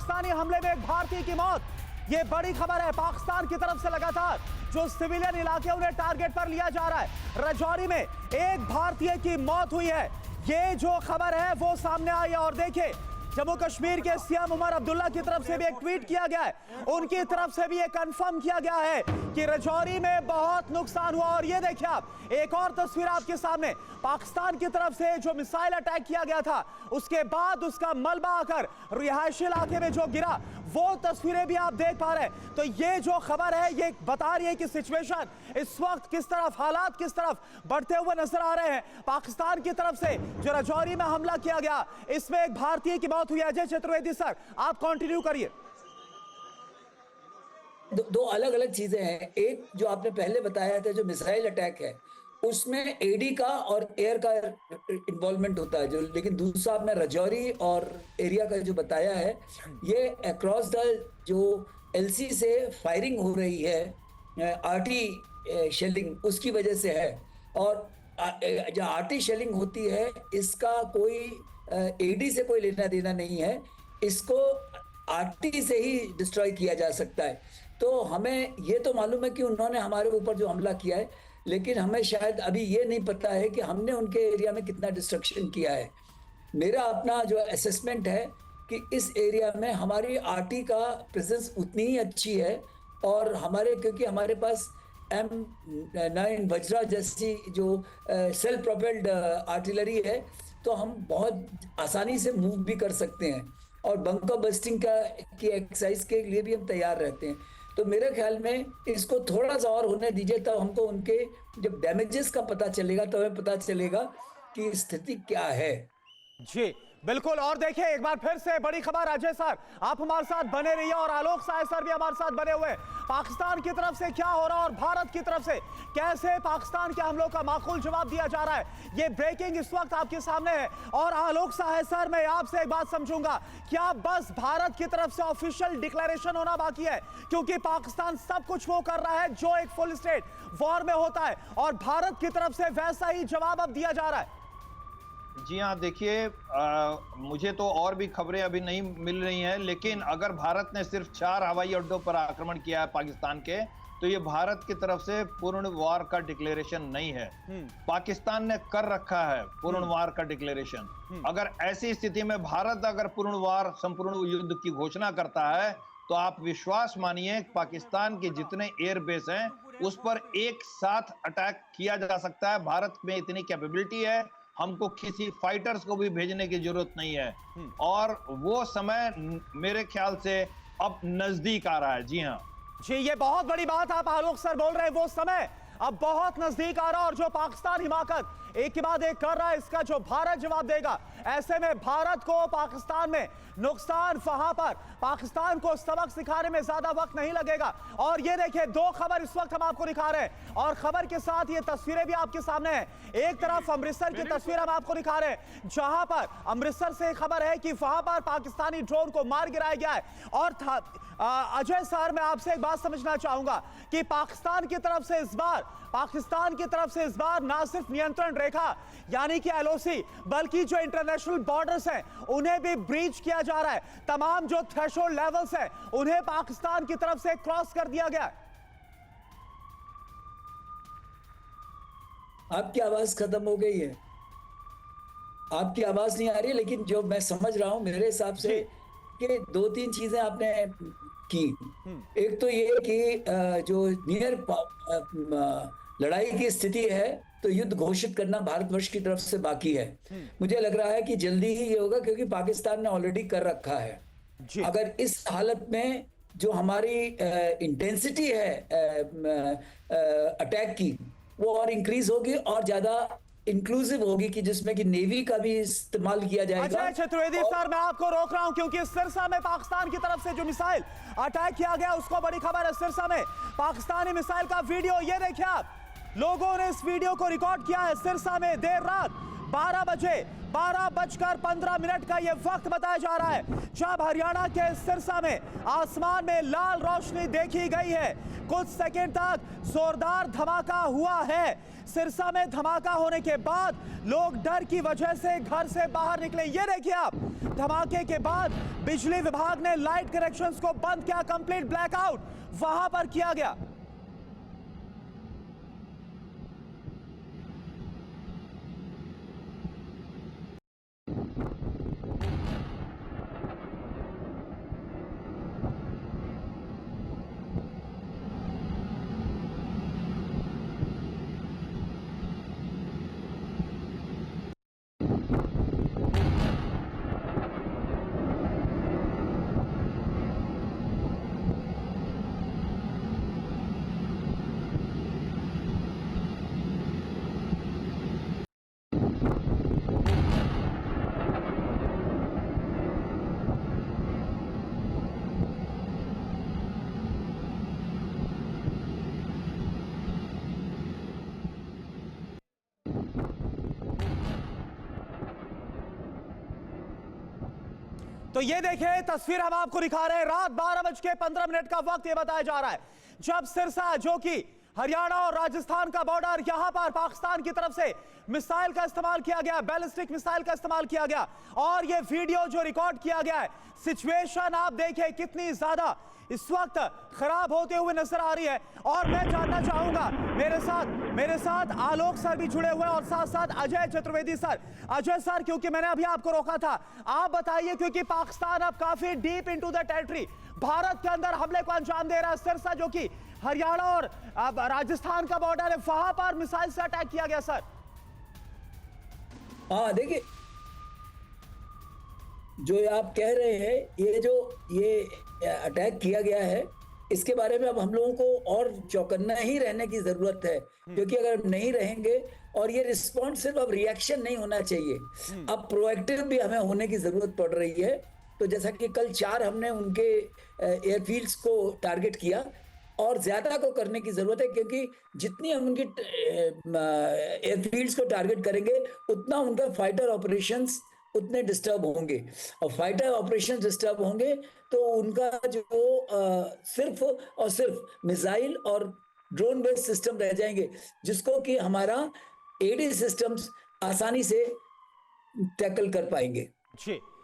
पाकिस्तानी हमले में एक भारतीय की मौत। ये बड़ी खबर है। पाकिस्तान की तरफ से लगातार जो सिविलियन इलाके उन्हें टारगेट पर लिया जा रहा है। राजौरी में एक भारतीय की मौत हुई है। ये जो खबर है वो सामने आई है। और देखिए, जम्मू कश्मीर के सीएम उमर अब्दुल्ला की तरफ से भी एक ट्वीट किया गया है। उनकी तरफ से भी ये कंफर्म किया गया है कि राजौरी में बहुत नुकसान हुआ। और ये देखिए आप, एक और तस्वीर आपके सामने, पाकिस्तान की तरफ से जो मिसाइल अटैक किया गया था, उसके बाद उसका मलबा आकर रिहायशी इलाके में जो गिरा, वो तस्वीरें भी आप देख पा रहे हैं। तो ये जो खबर है ये बता रही है कि सिचुएशन इस वक्त किस तरफ, हालात किस तरफ बढ़ते हुए नजर आ रहे हैं। पाकिस्तान की तरफ से जो राजौरी में हमला किया गया, इसमें एक भारतीय की मौत हुई है। अजय चतुर्वेदी सर, आप कंटिन्यू करिए। दो अलग अलग चीजें हैं। एक जो आपने पहले बताया था, जो मिसाइल अटैक है, उसमें एडी का और एयर का इन्वॉल्वमेंट होता है जो, लेकिन दूसरा आपने राजौरी और एरिया का जो बताया है, ये अक्रॉस द जो एलसी से फायरिंग हो रही है, आरटी शेलिंग, उसकी वजह से है। और जो आरटी शेलिंग होती है, इसका कोई एडी से कोई लेना देना नहीं है। इसको आरटी से ही डिस्ट्रॉय किया जा सकता है। तो हमें ये तो मालूम है कि उन्होंने हमारे ऊपर जो हमला किया है, लेकिन हमें शायद अभी ये नहीं पता है कि हमने उनके एरिया में कितना डिस्ट्रक्शन किया है। मेरा अपना जो असेसमेंट है कि इस एरिया में हमारी आरटी का प्रेजेंस उतनी ही अच्छी है, और हमारे, क्योंकि हमारे पास M9 वज्रा जैसी जो सेल्फ प्रोपेल्ड आर्टिलरी है, तो हम बहुत आसानी से मूव भी कर सकते हैं, और बंकर बस्टिंग की एक्सरसाइज के लिए भी हम तैयार रहते हैं। तो मेरे ख्याल में इसको थोड़ा सा और होने दीजिए, तब हमको उनके जब डैमेजेस का पता चलेगा, तो हमें पता चलेगा कि स्थिति क्या है। जी बिल्कुल। और देखिए, एक बार फिर से बड़ी खबर। अजय सर, आप हमारे साथ बने रहिए, और आलोक साय सर भी हमारे साथ बने हुए। पाकिस्तान की तरफ से क्या हो रहा है और भारत की तरफ से कैसे पाकिस्तान के हमलों का माकूल जवाब दिया जा रहा है, ये ब्रेकिंग इस वक्त आपके सामने है। और आलोक साय सर, मैं आपसे एक बात समझूंगा, क्या बस भारत की तरफ से ऑफिशियल डिक्लेरेशन होना बाकी है? क्योंकि पाकिस्तान सब कुछ वो कर रहा है जो एक फुल स्टेट वॉर में होता है, और भारत की तरफ से वैसा ही जवाब अब दिया जा रहा है। जी हाँ, देखिए, मुझे तो और भी खबरें अभी नहीं मिल रही हैं, लेकिन अगर भारत ने सिर्फ 4 हवाई अड्डों पर आक्रमण किया है पाकिस्तान के, तो ये भारत की तरफ से पूर्ण वार का डिक्लेरेशन नहीं है। पाकिस्तान ने कर रखा है पूर्ण वार का डिक्लेरेशन। अगर ऐसी स्थिति में भारत अगर पूर्ण वार, संपूर्ण युद्ध की घोषणा करता है, तो आप विश्वास मानिए, पाकिस्तान के जितने एयर बेस हैं उस पर एक साथ अटैक किया जा सकता है। भारत में इतनी कैपेबिलिटी है, हमको किसी फाइटर्स को भी भेजने की जरूरत नहीं है। और वो समय मेरे ख्याल से अब नजदीक आ रहा है। जी हाँ जी, ये बहुत बड़ी बात आप आलोक सर बोल रहे हैं। वो समय अब बहुत नजदीक आ रहा है, और जो पाकिस्तान हिमाकत एक के बाद एक कर रहा है, इसका जो भारत जवाब देगा। ऐसे में भारत को पाकिस्तान में नुकसान, वहां पर पाकिस्तान को सबक सिखाने में ज्यादा वक्त नहीं लगेगा। और ये देखिए, 2 खबर इस वक्त हम आपको दिखा रहे हैं, और खबर के साथ ये तस्वीरें भी आपके सामने हैं। एक तरफ अमृतसर की तस्वीर हम आपको दिखा रहे हैं, जहां पर अमृतसर से खबर है कि वहां पर पाकिस्तानी ड्रोन को मार गिराया गया है। और अजय सर, मैं आपसे एक बात समझना चाहूंगा कि पाकिस्तान की तरफ से इस बार ना सिर्फ नियंत्रण रेखा यानी कि एलओसी, बल्कि जो इंटरनेशनल बॉर्डर्स हैं उन्हें भी ब्रीच किया जा रहा है। तमाम जो थ्रेशोल्ड लेवल्स हैं उन्हें पाकिस्तान की तरफ से क्रॉस कर दिया गया है। आपकी आवाज खत्म हो गई है, आपकी आवाज नहीं आ रही है, लेकिन जो मैं समझ रहा हूं, मेरे हिसाब से कि 2-3 चीजें आपने की। एक तो ये कि जो नियर लड़ाई की स्थिति है, तो युद्ध घोषित करना भारतवर्ष की तरफ से बाकी है। मुझे लग रहा है कि जल्दी ही ये होगा, क्योंकि पाकिस्तान ने ऑलरेडी कर रखा है। अगर इस हालत में जो हमारी इंटेंसिटी है अटैक की, वो और इंक्रीज होगी और ज्यादा इंक्लूसिव होगी, कि जिसमें कि नेवी का भी इस्तेमाल किया जाएगा। अजय चतुर्वेदी सर, मैं आपको रोक रहा हूं, क्योंकि सिरसा में पाकिस्तान की तरफ से जो मिसाइल अटैक किया गया, उसको बड़ी खबर है। सिरसा में पाकिस्तानी मिसाइल का वीडियो, ये देखिए आप, लोगों ने इस वीडियो को रिकॉर्ड किया है। सिरसा में देर रात 12 बजे 12:15 का यह वक्त बताया जा रहा है जब हरियाणा के सिरसा में आसमान में लाल रोशनी देखी गई है। कुछ सेकंड तक जोरदार धमाका हुआ है। सिरसा में धमाका होने के बाद लोग डर की वजह से घर से बाहर निकले। ये देखिए आप, धमाके के बाद बिजली विभाग ने लाइट कनेक्शंस को बंद किया, कंप्लीट ब्लैकआउट वहां पर किया गया। तो ये देखें तस्वीर हम आपको दिखा रहे हैं, रात 12:15 का वक्त ये बताया जा रहा है जब सिरसा, जो कि हरियाणा और राजस्थान का बॉर्डर, यहां पर पाकिस्तान की तरफ से मिसाइल का इस्तेमाल किया गया, बैलिस्टिक मिसाइल का इस्तेमाल किया गया। और ये वीडियो जो रिकॉर्ड किया गया है, सिचुएशन आप देखें कितनी ज्यादा इस वक्त खराब होते हुए नजर आ रही है। और मैं जानना चाहूंगा, मेरे साथ आलोक सर भी जुड़े हुए हैं और साथ साथ अजय चतुर्वेदी सर। अजय सर, क्योंकि मैंने अभी आपको रोका था, आप बताइए, क्योंकि पाकिस्तान अब काफी deep into the territory Bharat के अंदर हमले को अंजाम दे रहा है। सिरसा, जो कि हरियाणा और राजस्थान का बॉर्डर है, वहां पर मिसाइल से अटैक किया गया। सर हाँ, देखिए, जो आप कह रहे हैं, ये अटैक किया गया है, इसके बारे में अब हम लोगों को और चौकन्ना ही रहने की जरूरत है, क्योंकि अगर हम नहीं रहेंगे, और ये रिस्पॉन्स सिर्फ अब रिएक्शन नहीं होना चाहिए, अब प्रोएक्टिव भी हमें होने की जरूरत पड़ रही है। तो जैसा कि कल 4 हमने उनके एयरफील्ड्स को टारगेट किया, और ज्यादा को करने की जरूरत है, क्योंकि जितनी हम उनकी एयरफील्ड्स को टारगेट करेंगे, उतना उनका फाइटर ऑपरेशंस उतने डिस्टर्ब होंगे, और फाइटर ऑपरेशन डिस्टर्ब होंगे तो उनका जो सिर्फ और सिर्फ मिसाइल और ड्रोन बेस्ड सिस्टम रह जाएंगे, जिसको कि हमारा एडी सिस्टम्स आसानी से टैकल कर पाएंगे। जी।